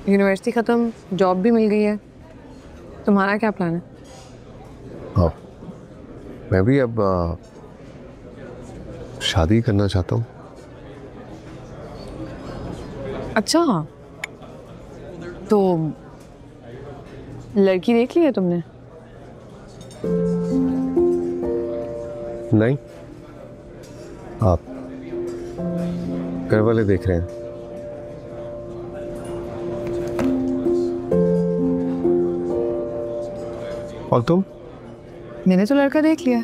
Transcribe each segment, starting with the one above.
University ख़त्म, job भी मिल गई है, तुम्हारा क्या प्लान है? हाँ, मैं भी अब शादी करना चाहता हूँ। अच्छा, तो लड़की देख ली है तुमने? नहीं, आप घर वाले देख रहे हैं। और तुम? मैंने तो लड़का देख लिया।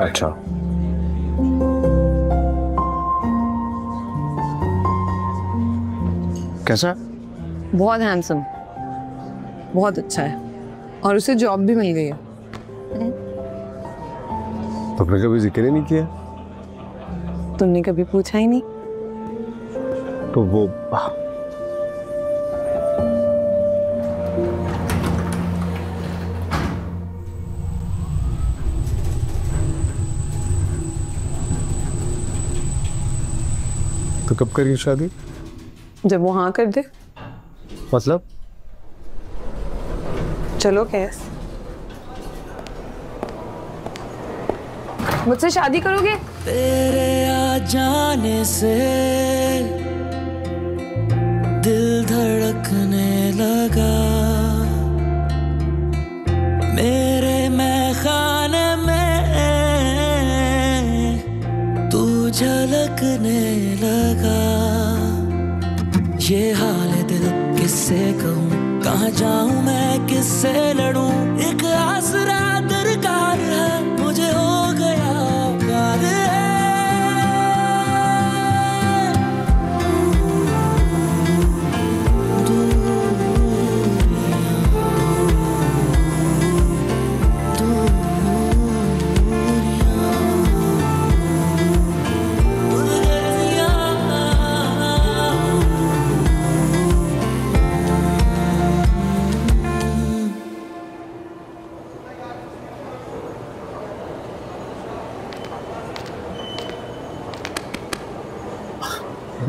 अच्छा, कैसा? बहुत हैंडसम, बहुत अच्छा है, और उसे जॉब भी मिल गई है। तो फिर कभी जिक्र ही नहीं किया? तुमने कभी पूछा ही नहीं। तो वो तो कब करी शादी? जब वो हाँ कर दे। मतलब? चलो कैस, मुझसे शादी करोगे? तेरे आ जाने से दिल धड़कने लगा, मेरे मैखाने में तू झलकने लगा। ये हाल दिल किससे कहूँ, कहाँ जाऊँ मैं, किससे लड़ूं, एक आसरा दरकार है, मुझे हो गया प्यार है।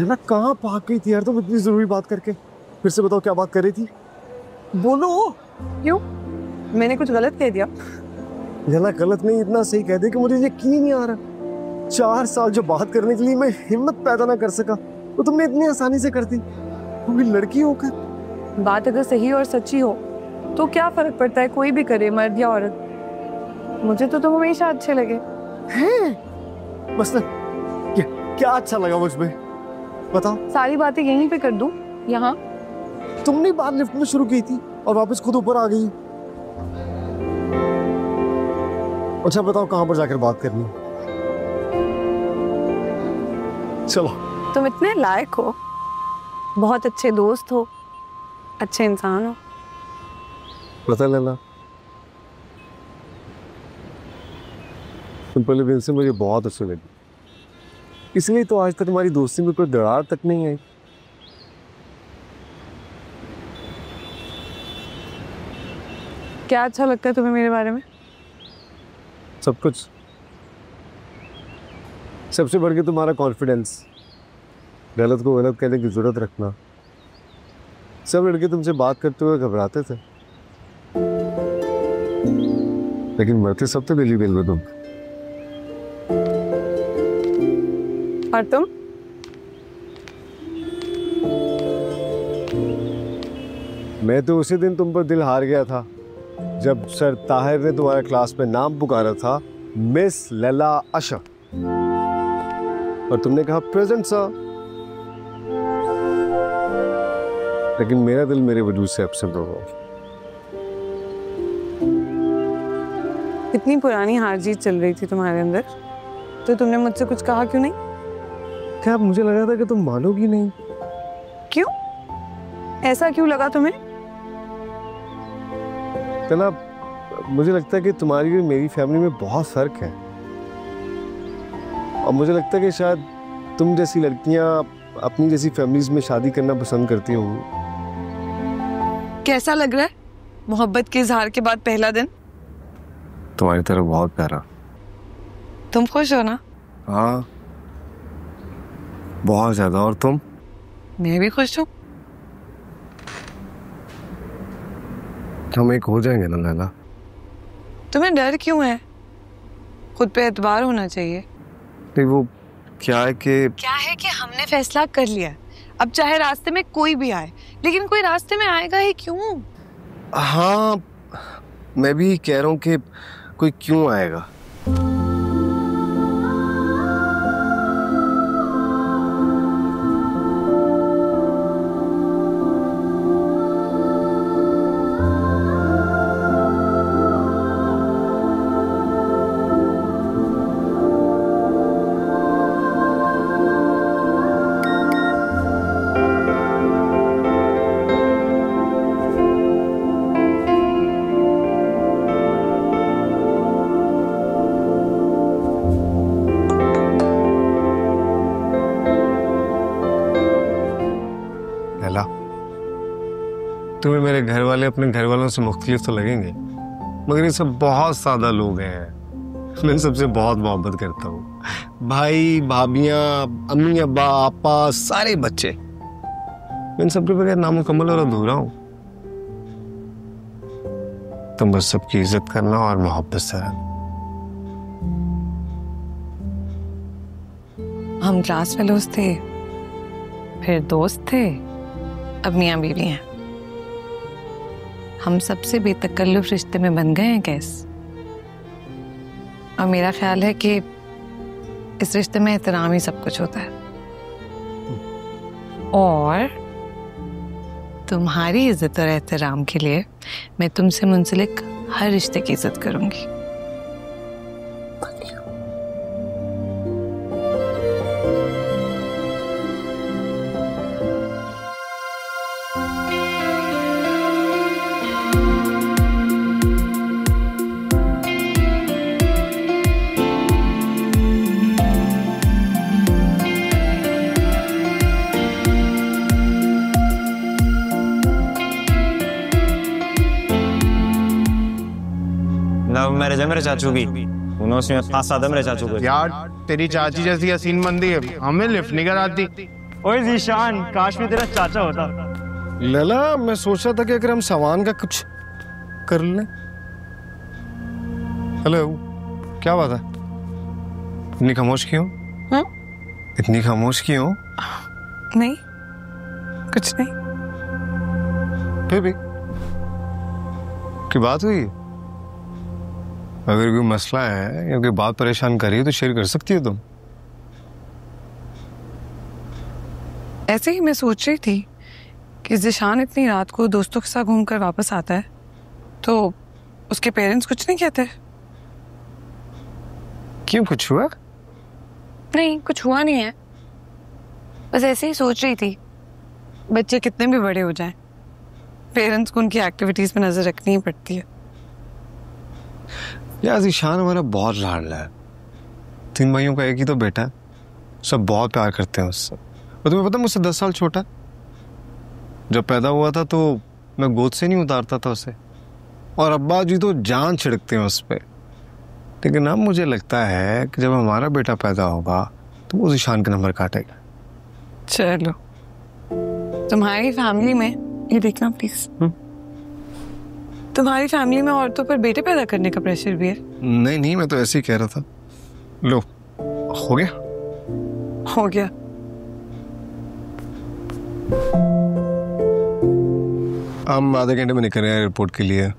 ना कहाँ भाग गई थी यार तुम इतनी जरूरी बात करके? फिर से बताओ, क्या बात कर रही थी? बोलो। क्यों, मैंने कुछ गलत कह दिया? जला गलत नहीं, इतना सही कह दे कि मुझे यकीन ही नहीं आ रहा। 4 साल जो बात करने के लिए मैं हिम्मत पैदा ना कर सका, तो तुमने इतनी आसानी से कर दी, वो भी लड़की होकर। बात अगर सही और सच्ची हो तो क्या फर्क पड़ता है, कोई भी करे, मर्द या औरत। मुझे तो तुम हमेशा अच्छे लगे हैं? मतलब क्या अच्छा लगा मुझमें, बताओ? सारी बातें यहीं पे कर दूं, यहाँ? तुमने बात लिफ्ट में शुरू की थी और वापस खुद ऊपर आ गई। अच्छा बताओ, कहां पर जाकर बात करनी? चलो। तुम इतने लायक हो, बहुत अच्छे दोस्त हो, अच्छे इंसान हो। पता लला, तुम पहले दिन से मुझे बहुत अच्छी लगी, इसलिए तो आज तक तुम्हारी दोस्ती में कोई दरार तक नहीं आई। क्या अच्छा लगता है तुम्हें मेरे बारे में? सब कुछ, सबसे बढ़ के तुम्हारा कॉन्फिडेंस, गलत को गलत कहने की जरूरत रखना। सब लड़के तुमसे बात करते हुए घबराते थे, लेकिन मरते सब तो दिल्ली दिल में तुम। और तुम? मैं तो उसी दिन तुम पर दिल हार गया था जब सर ताहिर ने तुम्हारे क्लास में नाम पुकारा था, मिस लैला अशर, और तुमने कहा प्रेजेंट सर। लेकिन मेरा दिल मेरे वजूद से एब्सेंट हो गया। इतनी पुरानी हार जीत चल रही थी तुम्हारे अंदर, तो तुमने मुझसे कुछ कहा क्यों नहीं? क्या मुझे लगा था कि तुम मानोगी नहीं। क्यों, ऐसा क्यों लगा तुम्हें? चला, मुझे लगता है कि तुम्हारी और मेरी फैमिली में बहुत फर्क है, और मुझे लगता है कि शायद तुम जैसी लड़कियां अपनी जैसी फैमिलीज में शादी करना पसंद करती होंगी। कैसा लग रहा है मोहब्बत के इजहार के बाद पहला दिन? तुम्हारी तरफ बहुत प्यारा। तुम खुश हो ना? हाँ, बहुत ज्यादा। और तुम? मैं भी खुश हूँ। हम एक हो जाएंगे ना लैला? तुम्हें डर क्यों है? खुद पे एतबार होना चाहिए। नहीं, वो क्या है कि हमने फैसला कर लिया है। अब चाहे रास्ते में कोई भी आए, लेकिन कोई रास्ते में आएगा ही क्यों? हाँ, मैं भी कह रहा हूँ कि कोई क्यों आएगा। लैला, तुम्हें मेरे घर वाले अपने घर वालों से मुख्तलिफ तो लगेंगे, मगर ये सब बहुत सादा लोग हैं। मैं सबसे बहुत मोहब्बत करता हूँ। भाई, भाभियाँ, अम्मी, अब्बा, आपा, सारे बच्चे, मैं इन सबके बगैर नामुकम्मल और अधूरा हूँ। तुम बस सबकी इज्जत करना और मोहब्बत से रहना। हम क्लास फेलोज थे, फिर दोस्त थे, अब मियाँ बीवी हैं। हम सबसे बेतकल्लुफ रिश्ते में बन गए हैं कैस। और मेरा ख्याल है कि इस रिश्ते में एहतराम ही सब कुछ होता है। और तुम्हारी इज्जत और एहतराम के लिए मैं तुमसे मुंसलिक हर रिश्ते की इज्जत करूंगी। लव मैरिज है मेरे चाचू की। उन्होंने फांस साधा मेरे चाचू को। यार तेरी चाची जैसी हसीन बंदी है, हमें लिफ्ट नहीं कराती। ओए जीशान, काश में तेरा चाचा होता। लैला, मैं सोच रहा था कि अगर हम सामान का कुछ कर लें। हेलो, क्या बात है? इतनी खामोश क्यों? इतनी खामोश क्यों? नहीं, कुछ नहीं। फिर भी कोई बात हुई? अगर कोई मसला है या कोई बात परेशान कर रही है तो शेयर कर सकती हो तुम। ऐसे ही मैं सोच रही थी कि ज़िशान इतनी रात को दोस्तों के साथ घूमकर वापस आता है तो उसके पेरेंट्स कुछ नहीं कहते। क्यों, कुछ हुआ? नहीं, कुछ हुआ नहीं है, बस ऐसे ही सोच रही थी। बच्चे कितने भी बड़े हो जाएं, पेरेंट्स को उनकी एक्टिविटीज पे नजर रखनी ही पड़ती है। यार ज़िशान हमारा बहुत लाडला है। 3 भाइयों का एक ही तो बेटा है, सब बहुत प्यार करते हैं उससे। और तुम्हें पता, मुझसे 10 साल छोटा। जब पैदा हुआ था तो मैं गोद से नहीं उतारता था उसे, और अब्बा जी तो जान छिड़कते हैं उस पर। लेकिन अब मुझे लगता है कि जब हमारा बेटा पैदा होगा तो वो ज़िशान के नंबर काटेगा। चलो, तुम्हारी फैमिली में ये देखना प्लीज, तुम्हारी फैमिली में औरतों पर बेटे पैदा करने का प्रेशर भी है। नहीं नहीं, मैं तो ऐसे ही कह रहा था। लो, हो गया? हो गया। हम आधे घंटे में निकल रहे हैं एयरपोर्ट के लिए।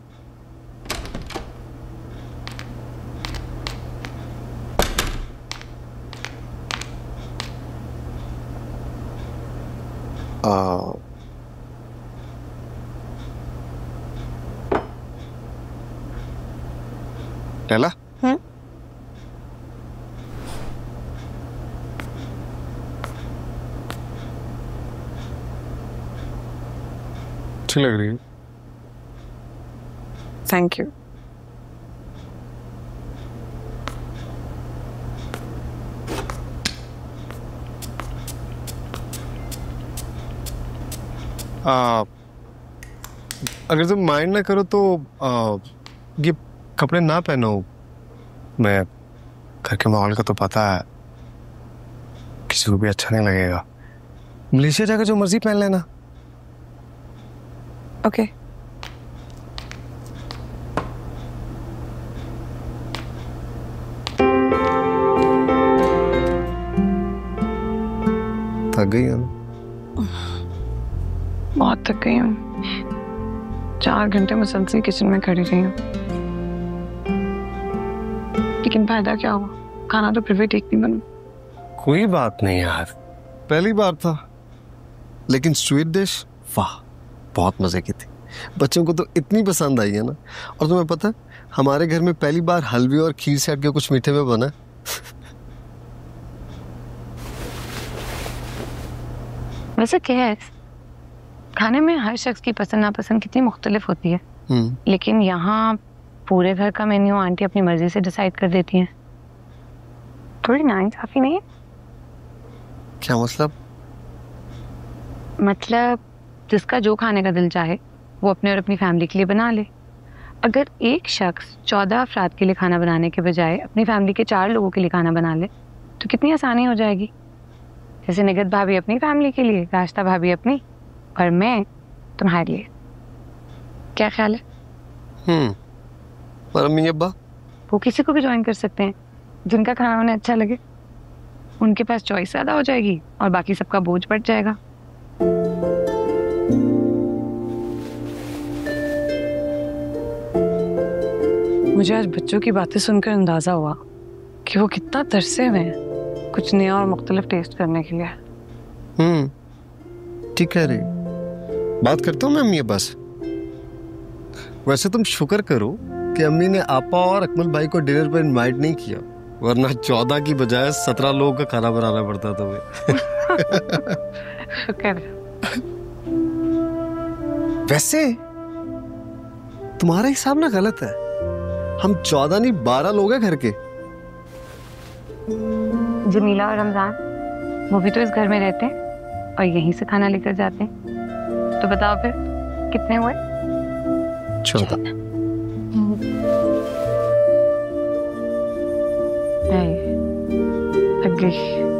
लैला, अच्छी लग रही है। Thank you. अगर तुम माइंड ना करो तो ये कपड़े ना पहनो। मैं घर के माहौल का तो पता है, किसी को भी अच्छा नहीं लगेगा। मलेशिया जाकर जो मर्जी पहन लेना। ओके। थक गई हो? बहुत थक गई हूँ। 4 घंटे मुसलसल किचन में खड़ी रही हूँ, लेकिन फायदा क्या हुआ? खाना तो फिर भी ठीक नहीं बना। कोई बात नहीं यार, पहली बार था। लेकिन स्वीट डिश वाह, बहुत मजे की थी। बच्चों को तो इतनी पसंद आई है ना। और तुम्हें पता है, हमारे घर में पहली बार हलवे और खीर से हट के कुछ मीठे में बना। वैसे क्या है, खाने में हर शख्स की पसंद नापसंद कितनी मुख्तलिफ होती है, लेकिन यहाँ पूरे घर का मेन्यू आंटी अपनी मर्जी से डिसाइड कर देती हैं। थोड़ी नाइंसाफी नहीं है? क्या मतलब? मतलब जिसका जो खाने का दिल चाहे वो अपने और अपनी फैमिली के लिए बना ले। अगर एक शख्स 14 अफराद के लिए खाना बनाने के बजाय अपनी फैमिली के 4 लोगों के लिए खाना बना ले तो कितनी आसानी हो जाएगी। जैसे निगत भाभी अपनी फैमिली के लिए, रास्ता भाभी अपनी, और मैं तुम्हारे लिए। क्या ख्याल है? और अम्मी अब्बा? वो किसी को भी ज्वाइन कर सकते हैं जिनका खाना उन्हें अच्छा लगे। उनके पास चॉइस ज़्यादा हो जाएगी और बाकी सबका बोझ बढ़ जाएगा। मुझे आज बच्चों की बातें सुनकर अंदाजा हुआ कि वो कितना तरसे हुए हैं कुछ नया और मुख्तलिफ टेस्ट करने के लिए। ठीक है रे, बात करता हूँ मैं अम्मी अब्बा से। वैसे तुम शुक्र करो कि अम्मी ने आपा और अकमल भाई को डिनर पर इनवाइट नहीं किया, वरना 14 की बजाय 17 लोगों का खाना बनाना पड़ता तुम्हें। शुक्र। वैसे तुम्हारा हिसाब ना गलत है। हम 14 नहीं 12 लोग हैं घर के। जमीला और रमजान वो भी तो इस घर में रहते हैं और यहीं से खाना लेकर जाते हैं। तो बताओ फिर कितने हुए? 14। थक गई।